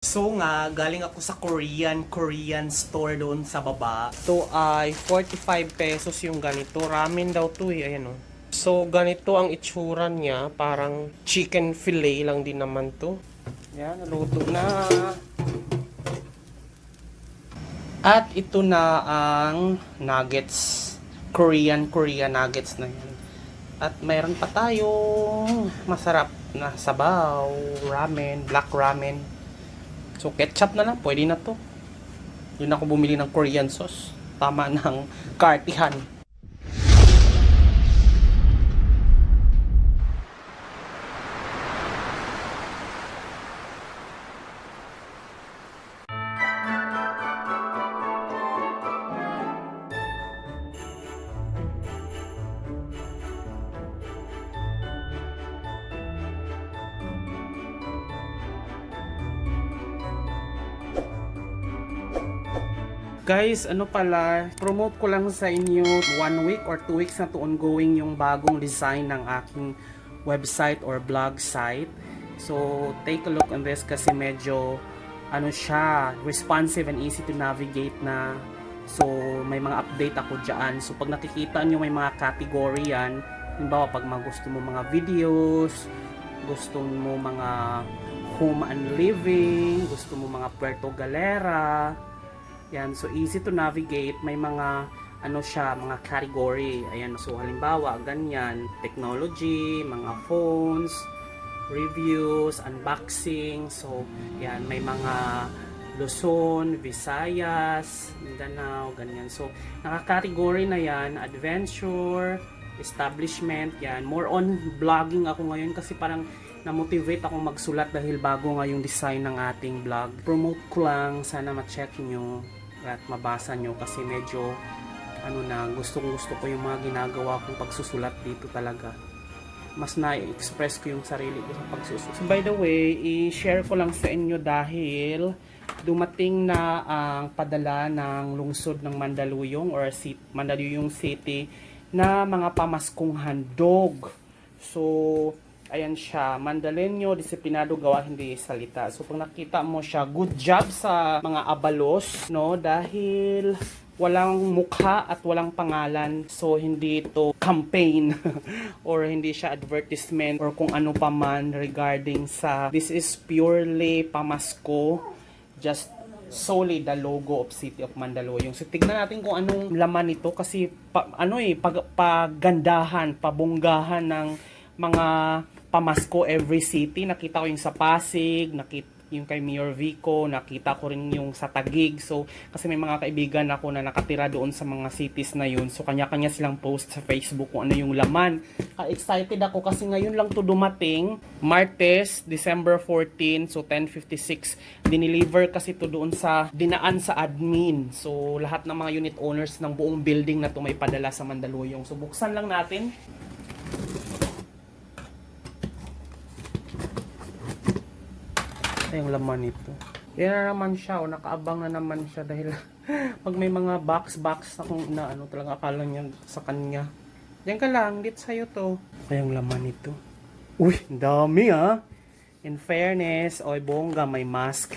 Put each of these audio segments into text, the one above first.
So nga, galing ako sa Korean store doon sa baba. Ito ay 45 pesos yung ganito. Ramen daw to eh, ayan o. So ganito ang itsura niya, parang chicken fillet lang din naman to. Yan, naluto na. At ito na ang nuggets. Korean nuggets na yan. At mayroon pa tayong masarap na sabaw, ramen, black ramen. So, ketchup na lang. Pwede na to. Yun ako bumili ng Korean sauce. Tama ng kartihan. Guys, ano pala, promote ko lang sa inyo 1 week or 2 weeks na to ongoing yung bagong design ng aking website or blog site. So, take a look on this kasi medyo ano siya, responsive and easy to navigate na. So, may mga update ako dyan. So, pag nakikita nyo may mga category yan, halimbawa pag gusto mo mga videos, gusto mo mga home and living, gusto mo mga Puerto Galera, yan, so easy to navigate. May mga ano siya, mga category. Ayan, so halimbawa, ganyan, technology, mga phones, reviews, unboxing. So, yan, may mga Luzon, Visayas, Mindanao, ganyan. So, naka-category na yan, adventure, establishment, yan. More on vlogging ako ngayon kasi parang na-motivate akong magsulat dahil bago nga yung design ng ating vlog. Promote ko lang, sana ma-check nyo at mabasa nyo kasi medyo ano na, gustong gusto ko yung mga ginagawa kong pagsusulat dito talaga. Mas na-express ko yung sarili ko sa pagsusulat. So, by the way, i-share ko lang sa inyo dahil dumating na ang padala ng lungsod ng Mandaluyong or Mandaluyong City na mga pamaskong handog. So, ayan siya, Mandalenyo, disiplinado, gawa, hindi salita. So, pag nakita mo siya, good job sa mga abalos, no? Dahil walang mukha at walang pangalan. So, hindi ito campaign or hindi siya advertisement or kung ano pa man regarding sa this is purely pamasko, just solely the logo of City of Mandaluyong. So, tignan natin kung anong laman nito kasi pagandahan, pabonggahan ng mga pamasko every city. Nakita ko yung sa Pasig, nakita yung kay Mayor Vico, nakita ko rin yung sa Taguig. So, kasi may mga kaibigan ako na nakatira doon sa mga cities na yun. So, kanya-kanya silang post sa Facebook kung ano yung laman. Excited ako kasi ngayon lang to dumating. Martes, December 14, so 10:56. Dineliver kasi to doon sa dinaan sa admin. So, lahat ng mga unit owners ng buong building na to may padala sa Mandaluyong. So, buksan lang natin. Yung laman nito. Yan na naman siya o nakaabang na naman siya dahil pag may mga box akong na ano talaga akala niya sa kanya. Diyan ka lang, dito sa'yo to. Ay, yung laman nito. Uy, dami ah. In fairness, oy bongga, may mask.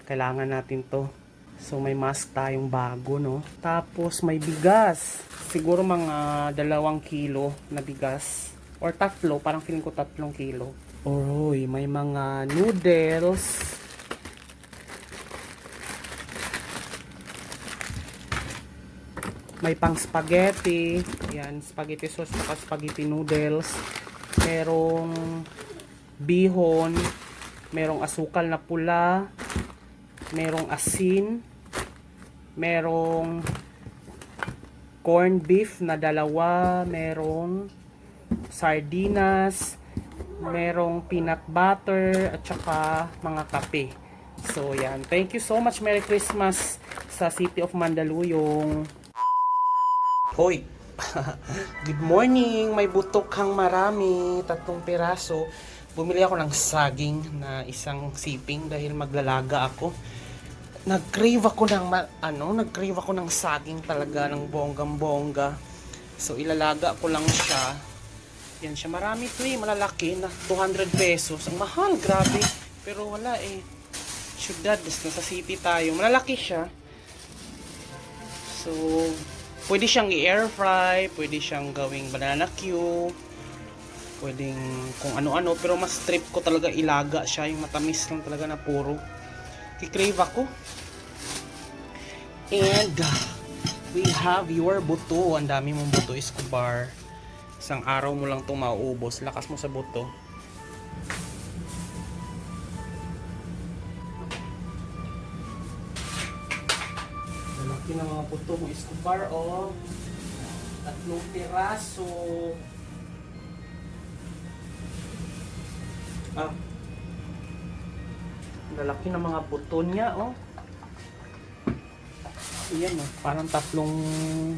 Kailangan natin to. So may mask tayong bago, no? Tapos may bigas. Siguro mga 2 kilo na bigas. Or 3, parang feeling ko 3 kilo. Oroy, may mga noodles. May pang spaghetti. Yan, spaghetti sauce at spaghetti noodles. Merong bihon. Merong asukal na pula. Merong asin. Merong corned beef na 2. Merong sardinas. Merong peanut butter at saka mga kape. So yan, thank you so much. Merry Christmas sa City of Mandaluyong. Hoy, good morning. May butok kang marami, 3 piraso. Bumili ako ng saging na isang siping dahil maglalaga ako. Nag-crave ako ng saging talaga ng bonggang-bongga. So ilalaga ko lang siya. Yan siya, marami ito malalaki na 200 pesos. Ang mahal, grabe. Pero wala syudad. Nasa city tayo. Malalaki siya. So, pwede siyang i-air fry, pwede siyang gawing banana Q, pwedeng kung ano-ano, pero mas trip ko talaga ilaga siya, yung matamis lang talaga na puro. Kikrave ako. And we have your buto. Ang dami mong buto, Escobar. Isang araw mo lang itong mauubos. Lakas mo sa buto. Lalaki ng mga buto mo, Escobar, oh. 3 piraso. Ah. Lalaki ng mga buto niya, oh. Ayan, oh. Parang 3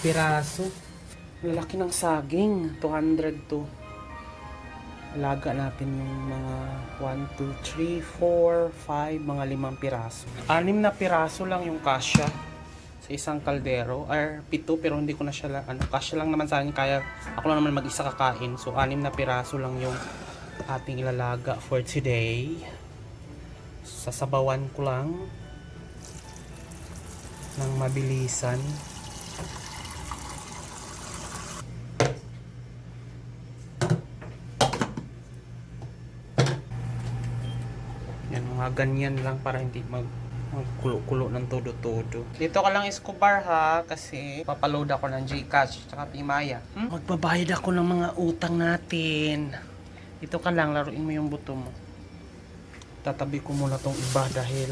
piraso. Lalaki ng saging. 200 to. Alaga natin yung mga 1, 2, 3, 4, 5, mga 5 piraso. 6 na piraso lang yung kasya sa isang kaldero. Or 7, pero hindi ko na siya, kasya lang naman sa akin. Kaya ako lang naman mag-isa kakain. So 6 na piraso lang yung ating ilalaga for today. Sasabawan ko lang ng mabilisan. Yan, mga ganyan lang para hindi magkulo-kulo ng todo-todo. Dito ka lang, Escobar, ha, kasi papaload ako ng Gcash tsaka Pimaya. Magbabayad ako ng mga utang natin. Dito ka lang, laruin mo yung buto mo. Tatabi ko muna tong iba dahil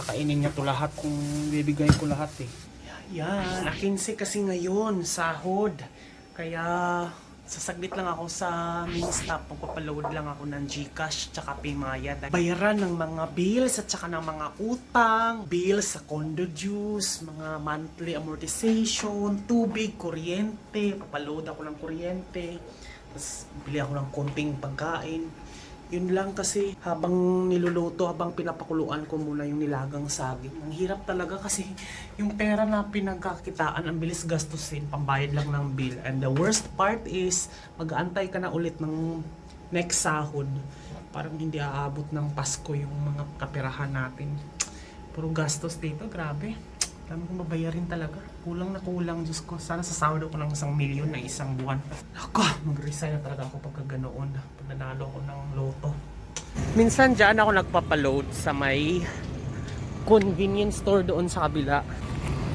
kakainin niya to lahat kung bibigay ko lahat eh. Yan, 15 kasi ngayon, sahod. Kaya sasaglit lang ako sa mini stop. Magpapaload lang ako ng Gcash tsaka Paymaya. Bayaran ng mga bills at tsaka ng mga utang, bills sa condo dues, mga monthly amortization, tubig, kuryente. Papaload ako ng kuryente. Tapos bili ako ng konting pagkain. Yun lang kasi habang niluluto, habang pinapakuluan ko muna yung nilagang saging. Ang hirap talaga kasi yung pera na pinagkakitaan, ang bilis gastusin, pambayad lang ng bill. And the worst part is, mag-aantay ka na ulit ng next sahod. Parang hindi aabot ng Pasko yung mga kapirahan natin. Puro gastos dito, grabe. Dami kong babayarin talaga. Kulang na kulang, Diyos ko. Sana sasahod ako ng 1 milyon na isang buwan. Ako, mag-resign na talaga ako pagka ganoon. Pag nanalo ako ng loto. Minsan dyan ako nagpapaload sa may convenience store doon sa kabila.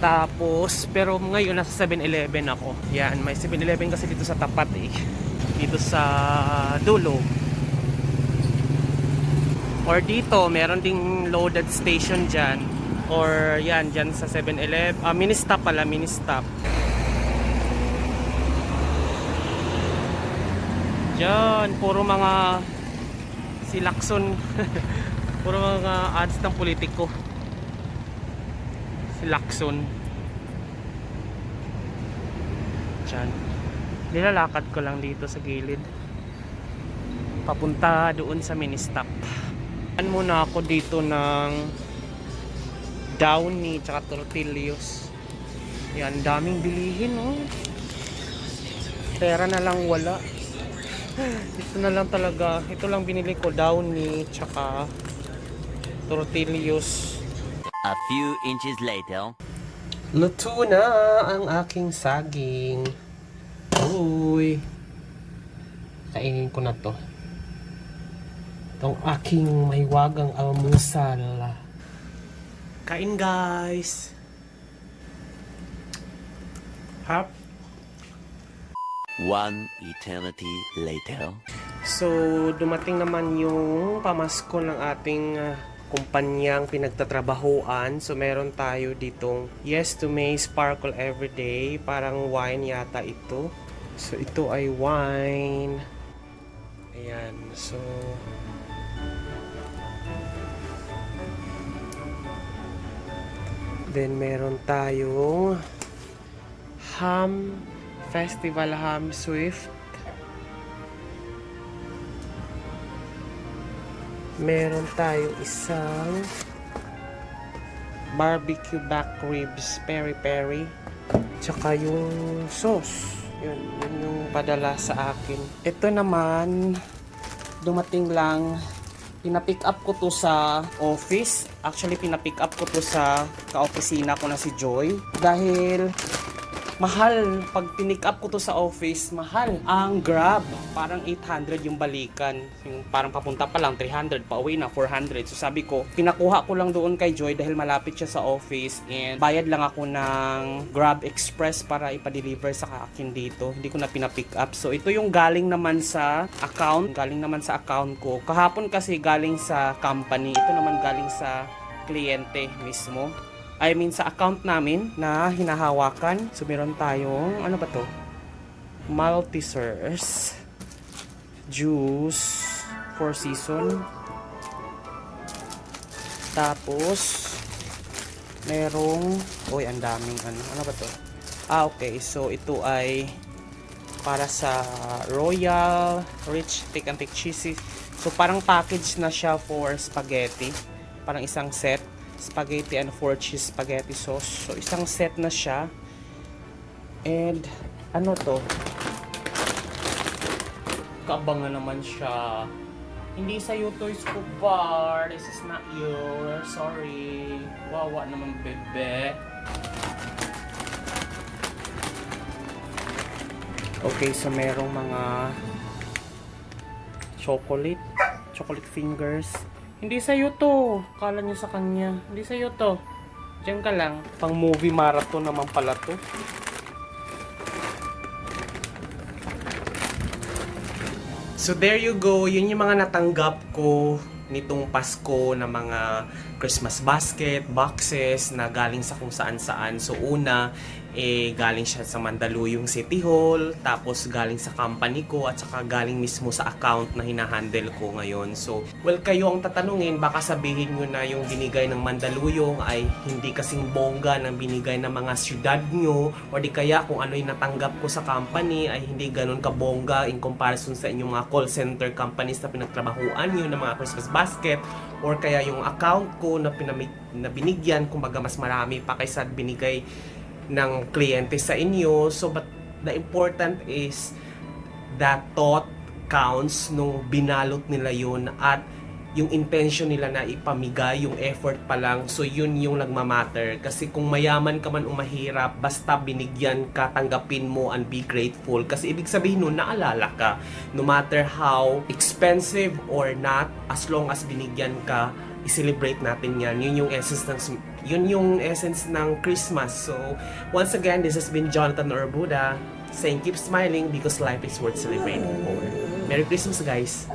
Tapos, pero ngayon nasa 7-Eleven ako. Yan, may 7-Eleven kasi dito sa tapat eh. Dito sa dulo. Or dito, meron ding loaded station dyan. Or yan, dyan sa 7-Eleven. Mini stop pala, mini stop. Dyan, puro mga silakson. Puro mga ads ng politiko. Silakson. Dyan. Nilalakad ko lang dito sa gilid. Papunta doon sa mini stop. Yan muna ako dito ng Downy tsaka tortillos. Yan, daming bilihin, oh. Pera na lang wala. Ito na lang talaga. Ito lang binili ko, Downy tsaka tortillos. A few inches later. Luto na ang aking saging. Uy. Kainin ko na to. Itong aking may wagang almusal. Kain, guys. Hap. One eternity later. So, dumating naman yung pamasko ng ating kumpanyang pinagtatrabahoan. So, meron tayo ditong Yes to May Sparkle Everyday. Parang wine yata ito. So, ito ay wine. Ayan. So, then meron tayong ham, festival ham swift. Meron tayong isang barbecue back ribs peri-peri. Tsaka yung sauce. Yun yung padala sa akin. Ito naman, dumating lang Pinapick up ko to sa office. Actually, pinapick up ko to sa ka-opisina ko na si Joy. Dahil mahal. Pag pinick up ko to sa office, mahal. Ang Grab, parang 800 yung balikan. Yung parang papunta pa lang, 300. Pa uwi na, 400. So sabi ko, pinakuha ko lang doon kay Joy dahil malapit siya sa office. And bayad lang ako ng Grab Express para ipa-deliver sa akin dito. Hindi ko na pinapick up. So ito yung galing naman sa account. Galing naman sa account ko. Kahapon kasi galing sa company. Ito naman galing sa kliyente mismo. I mean sa account namin na hinahawakan. So meron tayong, ano ba to? Maltesers. Juice. 4 season. Tapos, merong, uy, ang daming ano ba to? Okay. So ito ay para sa Royal Rich Thick and Thick Cheesy. So parang package na siya for spaghetti. Parang isang set. Spaghetti and 4 cheese spaghetti sauce. So, isang set na siya. And, ano to? Kaabangan naman siya. Hindi sa'yo to, Scoop Bar. This is not yours. Sorry. Wawa naman, bebe. Okay, so merong mga chocolate fingers. Hindi sa'yo to. Kala niyo sa kanya. Hindi sa'yo to. Diyan ka lang. Pang movie marathon naman pala to. So there you go. Yun yung mga natanggap ko nitong Pasko na mga Christmas basket, boxes na galing sa kung saan-saan. So una, galing siya sa Mandaluyong City Hall, tapos galing sa company ko, at saka galing mismo sa account na hinahandle ko ngayon. So, well, kayo ang tatanungin, baka sabihin nyo na yung binigay ng Mandaluyong ay hindi kasing bongga ng binigay ng mga syudad nyo, o di kaya kung ano yung natanggap ko sa company ay hindi ganun kabongga in comparison sa inyong mga call center companies na pinagtrabahuan nyo ng mga Christmas basket, or kaya yung account ko na binigyan, kumbaga mas marami pa kaysa binigay ng kliyente sa inyo. So but the important is that thought counts nung binalot nila yun, at yung intention nila na ipamigay, yung effort pa lang. So yun yung nagmamatter. Kasi kung mayaman ka man o mahirap, basta binigyan ka, tanggapin mo and be grateful. Kasi ibig sabihin nun, naalala ka. No matter how expensive or not, as long as binigyan ka, i-celebrate natin yan. Yun yung essence ng Christmas. So, once again, this has been Jonathan Orbuda saying keep smiling because life is worth celebrating for. Merry Christmas, guys!